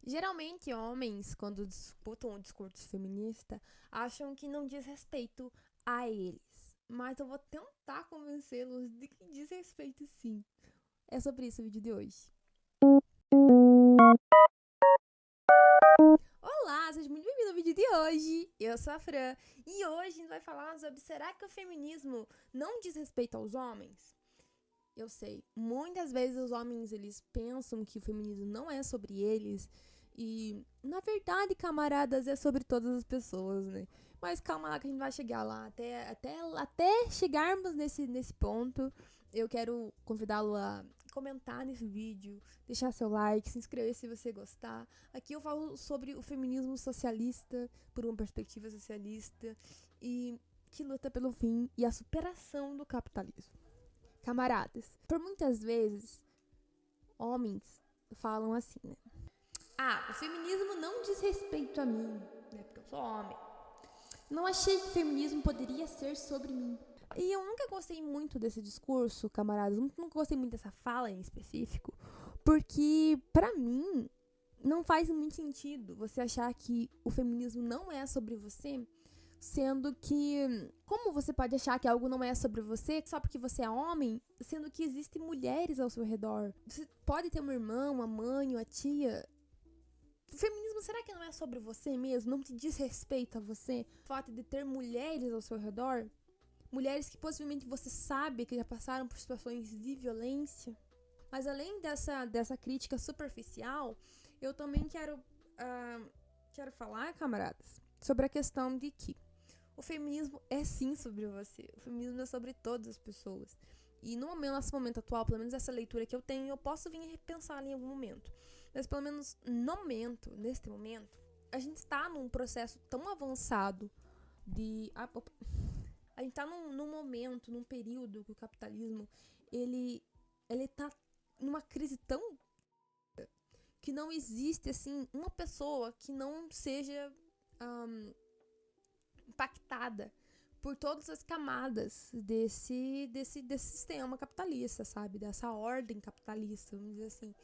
Geralmente, homens, quando disputam o discurso feminista, acham que não diz respeito a eles. Mas eu vou tentar convencê-los de que diz respeito sim. É sobre isso o vídeo de hoje. Olá, seja muito bem-vindo ao vídeo de hoje. Eu sou a Fran e hoje a gente vai falar sobre será que o feminismo não diz respeito aos homens? Eu sei, muitas vezes os homens eles pensam que o feminismo não é sobre eles e, na verdade, camaradas, é sobre todas as pessoas, né? Mas calma lá que a gente vai chegar lá. Até chegarmos nesse ponto, eu quero convidá-lo a comentar nesse vídeo, deixar seu like, se inscrever se você gostar. Aqui eu falo sobre o feminismo socialista, por uma perspectiva socialista, e que luta pelo fim e a superação do capitalismo. Camaradas, por muitas vezes, homens falam assim, né? Ah, o feminismo não diz respeito a mim, né? Porque eu sou homem. Não achei que o feminismo poderia ser sobre mim. E eu nunca gostei muito desse discurso, camaradas. Nunca gostei muito dessa fala em específico. Porque, pra mim, não faz muito sentido você achar que o feminismo não é sobre você, sendo que, como você pode achar que algo não é sobre você só porque você é homem, sendo que existem mulheres ao seu redor? Você pode ter uma irmã, uma mãe, uma tia. O feminismo, será que não é sobre você mesmo? Não te diz respeito a você? O fato de ter mulheres ao seu redor? Mulheres que possivelmente você sabe que já passaram por situações de violência? Mas além dessa crítica superficial, eu também quero falar, camaradas, sobre a questão de que o feminismo é sim sobre você. O feminismo é sobre todas as pessoas. E no nosso momento atual, pelo menos essa leitura que eu tenho, eu posso vir a repensar em algum momento. Mas pelo menos neste momento, a gente está num processo tão avançado de... A gente está num momento, num período que o capitalismo, ele tá numa crise tão... que não existe, assim, uma pessoa que não seja... impactada por todas as camadas desse sistema capitalista, sabe? Dessa ordem capitalista, vamos dizer assim.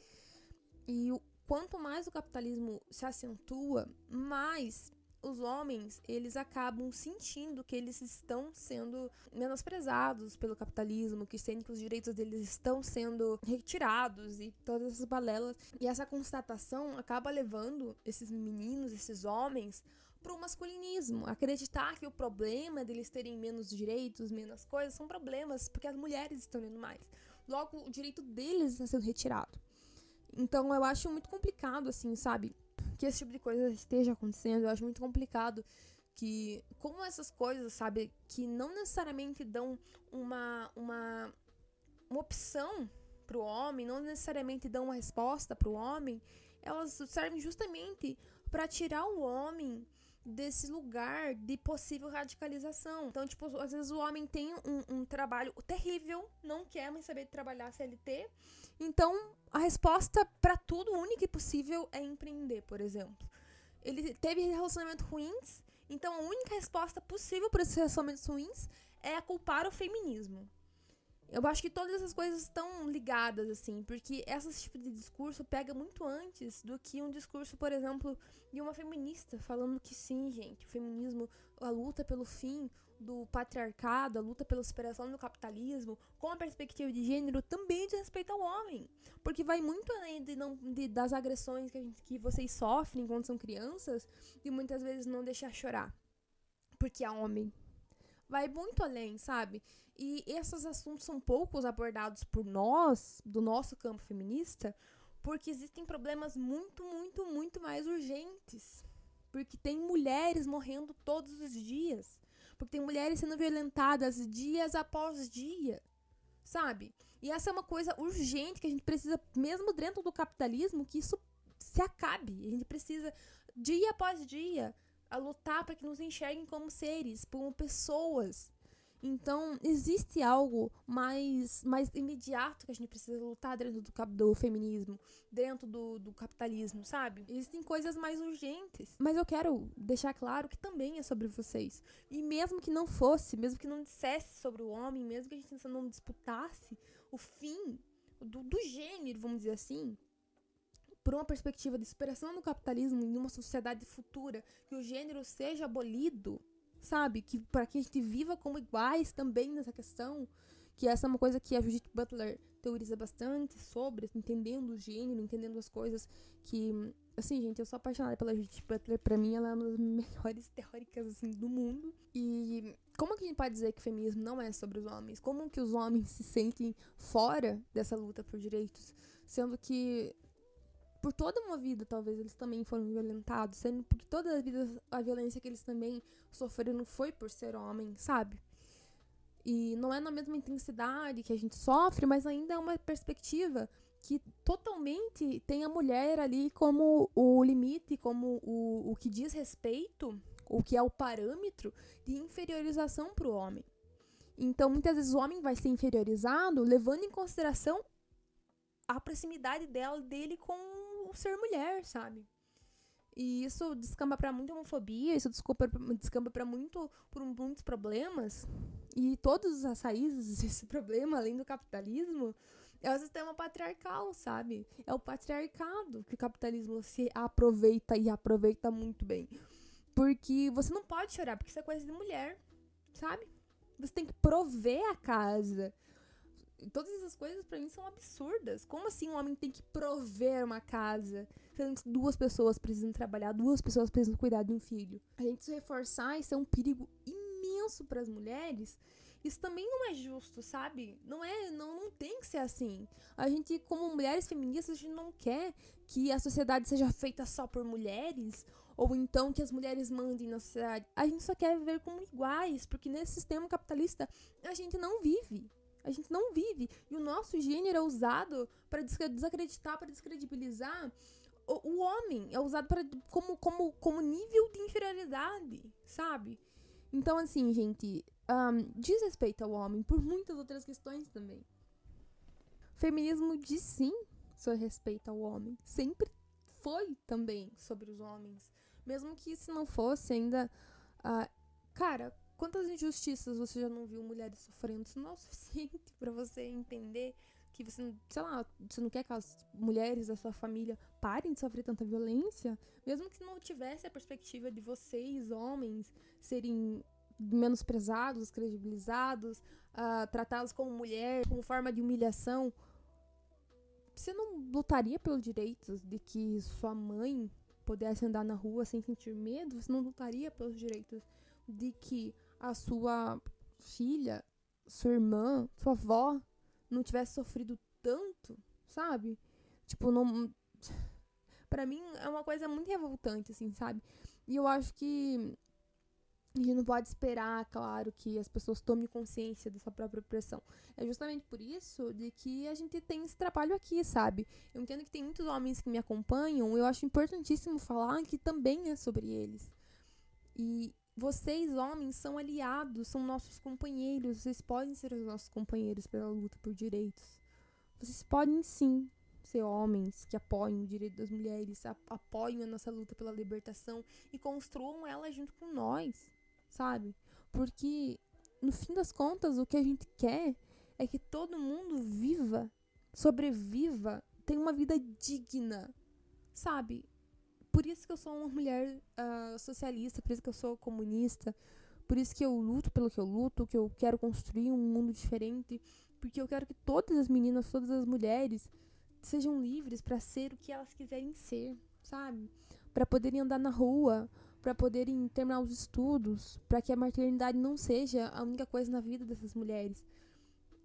E quanto mais o capitalismo se acentua, mais os homens, eles acabam sentindo que eles estão sendo menosprezados pelo capitalismo, que sentem que os direitos deles estão sendo retirados e todas essas balelas. E essa constatação acaba levando esses meninos, esses homens, pro masculinismo, acreditar que o problema deles terem menos direitos, menos coisas, são problemas porque as mulheres estão tendo mais. Logo, o direito deles está sendo retirado. Então, eu acho muito complicado, assim, sabe? Que esse tipo de coisa esteja acontecendo. Eu acho muito complicado que, como essas coisas, sabe? Que não necessariamente dão uma opção pro homem, não necessariamente dão uma resposta pro homem, elas servem justamente para tirar o homem desse lugar de possível radicalização. Então, tipo, às vezes o homem tem um trabalho terrível, não quer mais saber de trabalhar CLT. Então, a resposta para tudo única e possível é empreender, por exemplo. Ele teve relacionamentos ruins, então a única resposta possível para esses relacionamentos ruins é culpar o feminismo. Eu acho que todas essas coisas estão ligadas, assim, porque esse tipo de discurso pega muito antes do que um discurso, por exemplo, de uma feminista falando que sim, gente, o feminismo, a luta pelo fim do patriarcado, a luta pela superação do capitalismo, com a perspectiva de gênero, também diz respeito ao homem. Porque vai muito além das agressões que vocês sofrem quando são crianças, e muitas vezes não deixar chorar, porque é homem. Vai muito além, sabe? E esses assuntos são poucos abordados por nós, do nosso campo feminista, porque existem problemas muito, muito, muito mais urgentes. Porque tem mulheres morrendo todos os dias. Porque tem mulheres sendo violentadas dias após dia, sabe? E essa é uma coisa urgente que a gente precisa, mesmo dentro do capitalismo, que isso se acabe. A gente precisa, dia após dia, a lutar para que nos enxerguem como seres, como pessoas. Então, existe algo mais imediato que a gente precisa lutar dentro do feminismo, dentro do capitalismo, sabe? Existem coisas mais urgentes. Mas eu quero deixar claro que também é sobre vocês. E mesmo que não fosse, mesmo que não dissesse sobre o homem, mesmo que a gente não disputasse o fim do gênero, vamos dizer assim, por uma perspectiva de superação do capitalismo em uma sociedade futura, que o gênero seja abolido, sabe? Que para que a gente viva como iguais também nessa questão, que essa é uma coisa que a Judith Butler teoriza bastante sobre, entendendo o gênero, entendendo as coisas que... Assim, gente, eu sou apaixonada pela Judith Butler. Pra mim, ela é uma das melhores teóricas, assim, do mundo. E como que a gente pode dizer que o feminismo não é sobre os homens? Como que os homens se sentem fora dessa luta por direitos? Sendo que, por toda uma vida, talvez, eles também foram violentados. Sendo porque toda a vida, a violência que eles também sofreram foi por ser homem, sabe? E não é na mesma intensidade que a gente sofre, mas ainda é uma perspectiva que totalmente tem a mulher ali como o limite, como o que diz respeito, o que é o parâmetro de inferiorização para o homem. Então, muitas vezes o homem vai ser inferiorizado levando em consideração a proximidade dele com o ser mulher, sabe? E isso descamba pra muita homofobia, isso descamba pra muitos problemas. E todas as raízes desse problema, além do capitalismo, é o sistema patriarcal, sabe? É o patriarcado que o capitalismo se aproveita e aproveita muito bem. Porque você não pode chorar, porque isso é coisa de mulher, sabe? Você tem que prover a casa. Todas essas coisas pra mim são absurdas. Como assim um homem tem que prover uma casa? Sendo que 2 pessoas precisam trabalhar, 2 pessoas precisam cuidar de um filho. A gente se reforçar, isso é um perigo imenso pras mulheres. Isso também não é justo, sabe? Não tem que ser assim. A gente, como mulheres feministas, a gente não quer que a sociedade seja feita só por mulheres, ou então que as mulheres mandem na sociedade. A gente só quer viver como iguais, porque nesse sistema capitalista a gente não vive. A gente não vive. E o nosso gênero é usado para desacreditar, para descredibilizar o homem. É usado como nível de inferioridade, sabe? Então, assim, gente, diz respeito ao homem por muitas outras questões também. O feminismo diz sim sobre respeito ao homem. Sempre foi também sobre os homens. Mesmo que se não fosse ainda... cara, quantas injustiças você já não viu mulheres sofrendo? Isso não é o suficiente pra você entender que você, sei lá, você não quer que as mulheres da sua família parem de sofrer tanta violência? Mesmo que não tivesse a perspectiva de vocês, homens, serem menosprezados, descredibilizados, tratados como mulher, como forma de humilhação, você não lutaria pelos direitos de que sua mãe pudesse andar na rua sem sentir medo? Você não lutaria pelos direitos de que a sua filha, sua irmã, sua avó não tivesse sofrido tanto, sabe? Tipo, não... Pra mim é uma coisa muito revoltante, assim, sabe? E eu acho que a gente não pode esperar, claro, que as pessoas tomem consciência dessa própria opressão. É justamente por isso de que a gente tem esse trabalho aqui, sabe? Eu entendo que tem muitos homens que me acompanham, eu acho importantíssimo falar que também é sobre eles. E vocês, homens, são aliados, são nossos companheiros, vocês podem ser os nossos companheiros pela luta por direitos. Vocês podem, sim, ser homens que apoiam o direito das mulheres, apoiam a nossa luta pela libertação e construam ela junto com nós, sabe? Porque, no fim das contas, o que a gente quer é que todo mundo viva, sobreviva, tenha uma vida digna, sabe? Por isso que eu sou uma mulher socialista, por isso que eu sou comunista, por isso que eu luto pelo que eu luto, que eu quero construir um mundo diferente, porque eu quero que todas as meninas, todas as mulheres sejam livres para ser o que elas quiserem ser, sabe? Para poderem andar na rua, para poderem terminar os estudos, para que a maternidade não seja a única coisa na vida dessas mulheres.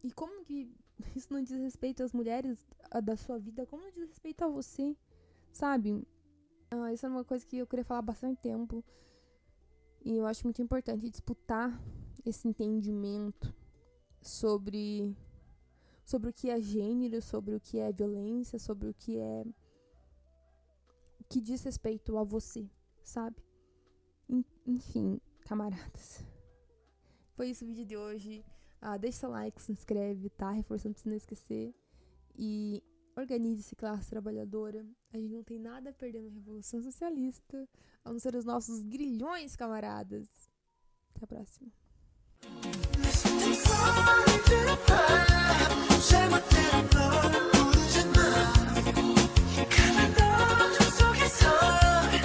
E como que isso não diz respeito às mulheres da sua vida? Como não diz respeito a você, sabe? Isso é uma coisa que eu queria falar há bastante tempo. E eu acho muito importante disputar esse entendimento sobre o que é gênero, sobre o que é violência, sobre o que é... que diz respeito a você, sabe? Enfim, camaradas. Foi isso o vídeo de hoje. Deixa seu like, se inscreve, tá? Reforçando pra você não esquecer. E organize-se, classe trabalhadora. A gente não tem nada a perder na Revolução Socialista, a não ser os nossos grilhões, camaradas. Até a próxima. Share my